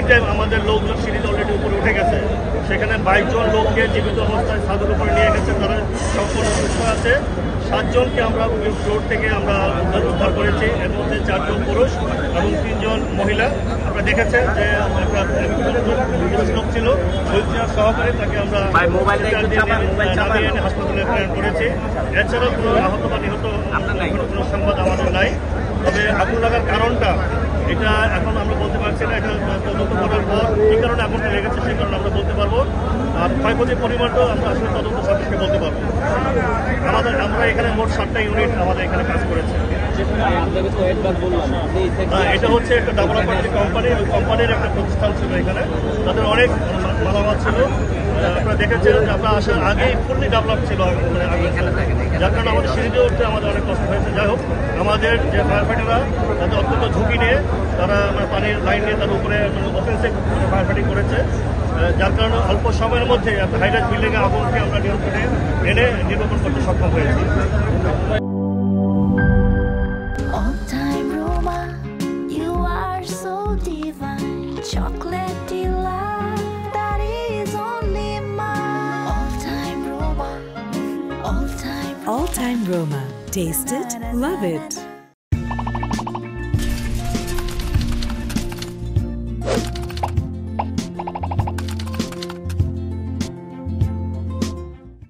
Time আমাদের লোকজন series already উপরে উঠে গেছে, সেখানে 22 জন লোককে জীবিত অবস্থায় ছাদের উপরে নিয়ে গেছে, তারা সম্পূর্ণ সুস্থ আছে। 7 জনকে আমরা ফ্লোর থেকে আমরা উদ্ধার করেছি, এর মধ্যে 4 জন পুরুষ এবং 3 জন মহিলা। আপনারা দেখেছেন যে লোক ছিল হুইলচেয়ার সহকারে, তাকে আমরা নামিয়ে এনে হাসপাতালে প্রেরণ করেছি। এছাড়াও কোনো আহত বা নিহত কোনো সংবাদ আমাদের নাই। তবে আগুন লাগার কারণটা এটা এখন আমরা বলতে পারছি না, এটা তদন্ত করার পর কী কারণে আগুনটা লেগেছে সেই কারণে আমরা বলতে পারবো। আর ক্ষয়ক্ষতির পরিমাণটাও আমরা আসলে তদন্ত সাপেক্ষে বলতে পারবো। আমরা এখানে মোট 7টা ইউনিট আমাদের এখানে কাজ করেছে। এটা হচ্ছে একটা ডেভেলপমেন্ট কোম্পানি, ওই কোম্পানির একটা প্রতিষ্ঠান ছিল এখানে, তাদের অনেক মালামাল ছিল। আপনারা দেখেছেন যে আমরা আসার আগেই ফুললি ডেভেলপ ছিল, যার কারণে আমাদের সিঁড়িতে উঠতে আমাদের অনেক কষ্ট হয়েছে। যাই হোক, আমাদের যে ফায়ার ফাইটাররা তাদের অত্যন্ত ঝুঁকি নিয়ে তারা পানির লাইন নিয়ে তার উপরে অফেন্সিভ ফায়ার ফাইটিং করেছে, যার কারণে অল্প সময়ের মধ্যে একটা হাইরাইজ বিল্ডিংয়ে আগুনকে আমরা নিয়ন্ত্রণে এনে নির্বাপন করতে সক্ষম হয়েছি। Chocolate delight that is only mine. All time Roma. All time Roma. Taste it, love it.